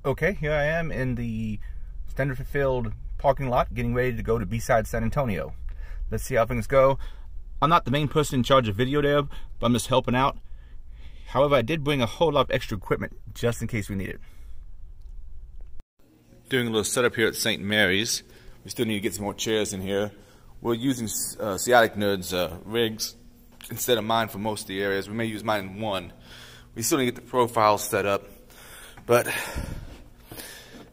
Okay, here I am in the Standard Fulfilled parking lot, getting ready to go to BSides San Antonio. Let's see how things go. I'm not the main person in charge of video there, but I'm just helping out. However, I did bring a whole lot of extra equipment just in case we need it. Doing a little setup here at St. Mary's. We still need to get some more chairs in here. We're using SATX Nerd's rigs instead of mine for most of the areas. We may use mine in one. We still need to get the profile set up, but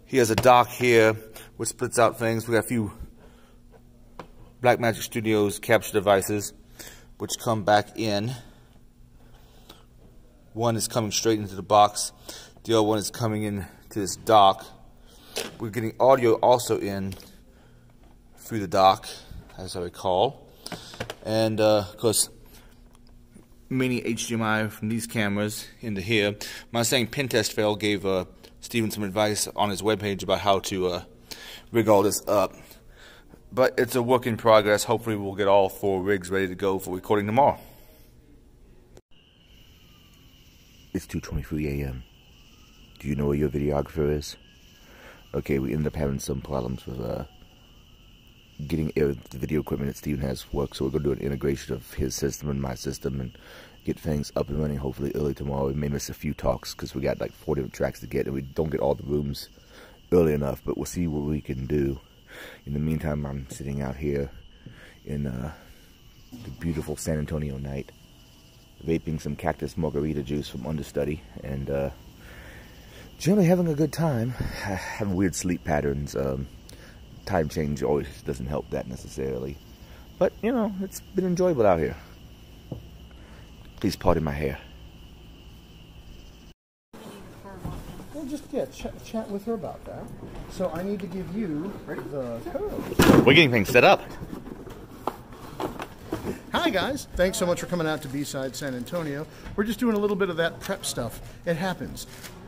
he has a dock here which splits out things. We got a few Blackmagic Studios capture devices which come back in. One is coming straight into the box. The other one is coming in to this dock. We're getting audio also in through the dock, as I recall. And of course, mini HDMI from these cameras into here. My saying pin test fail gave Steven some advice on his webpage about how to rig all this up. But it's a work in progress. Hopefully we'll get all 4 rigs ready to go for recording tomorrow. It's 2:23 a.m. Do you know where your videographer is? Okay, we ended up having some problems with getting the video equipment that Steven has work, so we're going to do an integration of his system and my system and get things up and running hopefully early tomorrow. We may miss a few talks because we got like 4 different tracks to get and we don't get all the rooms early enough, but we'll see what we can do. In the meantime, I'm sitting out here in the beautiful San Antonio night, vaping some cactus margarita juice from Understudy, and generally having a good time. I have weird sleep patterns. Time change always doesn't help that necessarily, but you know, it's been enjoyable out here. Please pardon my hair. Well, just chat with her about that. So I need to give you the code. We're getting things set up. Hi guys, thanks so much for coming out to BSides San Antonio. We're just doing a little bit of that prep stuff. It happens.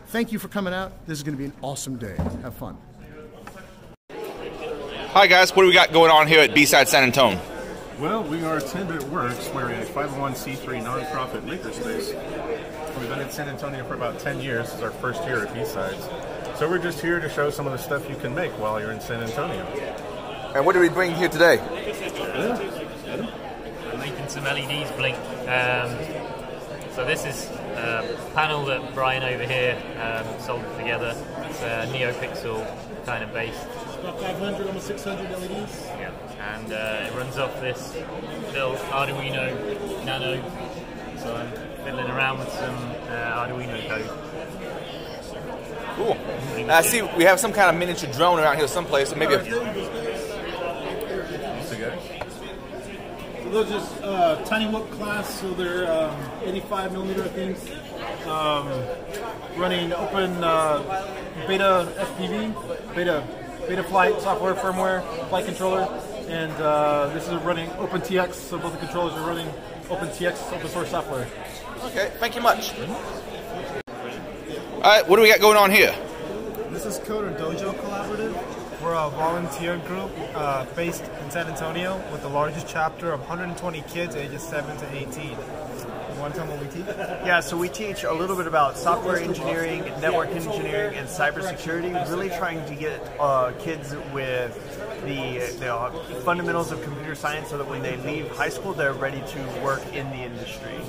Thank you for coming out. This is going to be an awesome day. Have fun. Hi guys, what do we got going on here at BSides San Antonio? Well, we are 10-Bit Works. We're a 501c3 nonprofit makerspace. We've been in San Antonio for about 10 years. This is our first year at BSides. So we're just here to show some of the stuff you can make while you're in San Antonio. And what are we bringing here today? We're making some LEDs blink. So this is a panel that Brian over here soldered together. It's a NeoPixel kind of based. About 500, almost 600 LEDs. Yeah, and it runs off this little Arduino Nano. So I'm fiddling around with some Arduino code. Cool. I see we have some kind of miniature drone around here someplace, so maybe a... So they're just tiny whoop class, so they're 85 millimeter, I think. Running open beta FPV, beta flight software firmware, flight controller, and this is running OpenTX, so both the controllers are running OpenTX open source software. Okay, thank you much. Alright, what do we got going on here? This is Coder Dojo Collaborative. We're a volunteer group based in San Antonio with the largest chapter of 120 kids ages 7 to 18. You want to tell them what we teach? Yeah, so we teach a little bit about software engineering, network engineering, and cybersecurity, really trying to get kids with the fundamentals of computer science so that when they leave high school, they're ready to work in the industry.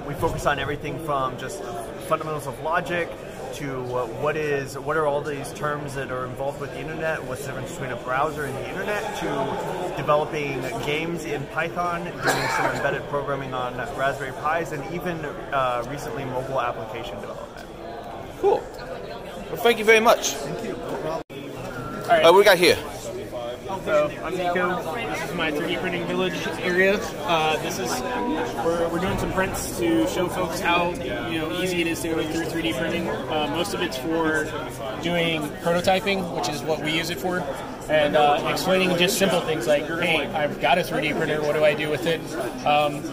We focus on everything from just fundamentals of logic to what are all these terms that are involved with the internet, what's the difference between a browser and the internet, to developing games in Python, doing some embedded programming on Raspberry Pis, and even recently mobile application development. Cool. Well, thank you very much. Thank you. All right. What we got here? So I'm Nico. This is my 3D printing village area. We're doing some prints to show folks how easy it is to go through 3D printing. Most of it's for doing prototyping, which is what we use it for, and explaining just simple things like, hey, I've got a 3D printer. What do I do with it?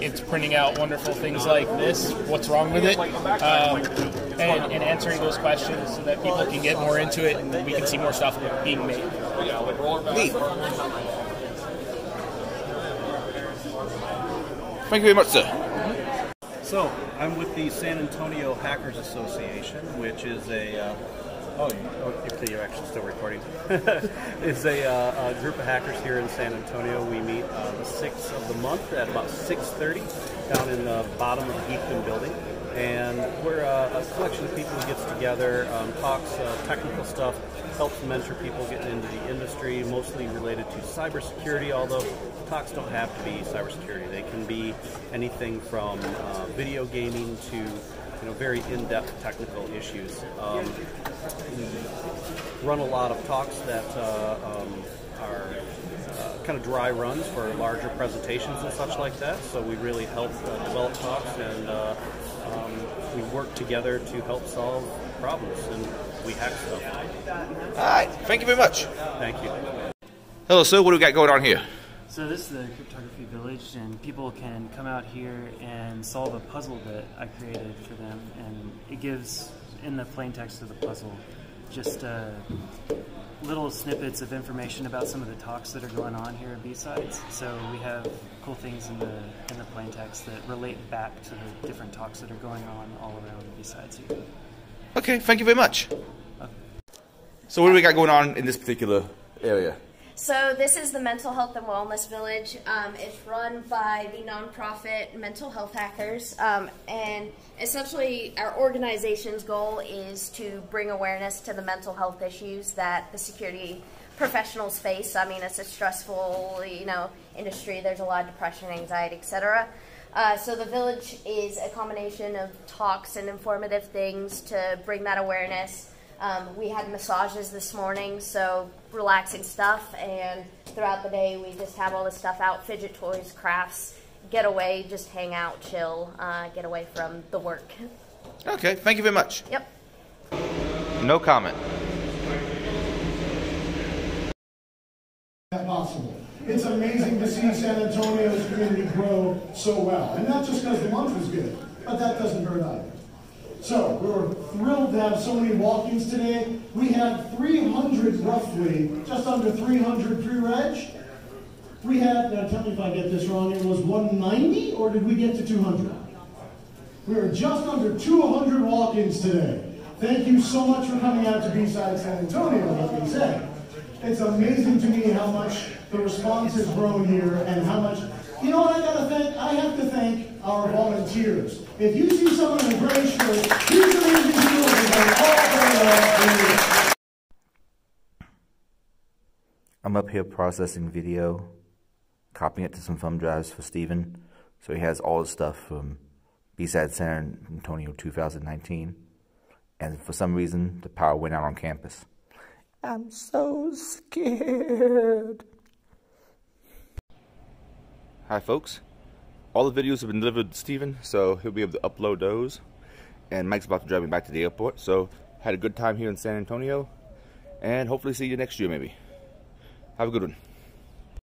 It's printing out wonderful things like this. What's wrong with it? And answering those questions so that people can get more into it and we can see more stuff being made. Neat. Thank you very much, sir. So, I'm with the San Antonio Hackers Association, which is a If you're actually still recording, is a group of hackers here in San Antonio. We meet the 6th of the month at about 6:30 down in the bottom of the Beekman building. And we're a collection of people who gets together, talks technical stuff, helps mentor people getting into the industry, mostly related to cybersecurity, although talks don't have to be cybersecurity. They can be anything from video gaming to very in-depth technical issues. We run a lot of talks that are kind of dry runs for larger presentations and such like that, so we really help develop talks, and we work together to help solve problems, and we hack stuff. All right, thank you very much. Thank you. Hello, sir. What do we got going on here? So this is the Cryptography Village, and people can come out here and solve a puzzle that I created for them, and it gives, in the plain text of the puzzle, just little snippets of information about some of the talks that are going on here at BSides. So we have cool things in the plain text that relate back to the different talks that are going on all around BSides here. Okay, thank you very much. So what do we got going on in this particular area? So this is the Mental Health and Wellness Village. It's run by the nonprofit Mental Health Hackers, and essentially our organization's goal is to bring awareness to the mental health issues that the security professionals face. I mean, it's a stressful, industry. There's a lot of depression, anxiety, etc. So the village is a combination of talks and informative things to bring that awareness. We had massages this morning, so relaxing stuff, and throughout the day we just have all this stuff out, fidget toys, crafts, get away, just hang out, chill, get away from the work. Okay, thank you very much. Yep. No comment. Possible. It's amazing to see San Antonio's community grow so well, and not just because the month was good, but that doesn't hurt either. So, we were thrilled to have so many walk-ins today. We had 300 roughly, just under 300 pre-reg. We had, now tell me if I get this wrong, it was 190, or did we get to 200? We were just under 200 walk-ins today. Thank you so much for coming out to BSides San Antonio, like we said. It's amazing to me how much the response has grown here, and how much, you know what I have to thank our volunteers. If you see someone in a gray shirt, these amazing people are all very I'm up here processing video, copying it to some thumb drives for Steven, so he has all his stuff from BSides San Antonio 2019, and for some reason the power went out on campus. I'm so scared. Hi folks, all the videos have been delivered to Steven, so he'll be able to upload those, and Mike's about to drive me back to the airport, so had a good time here in San Antonio, and hopefully see you next year maybe. Have a good one.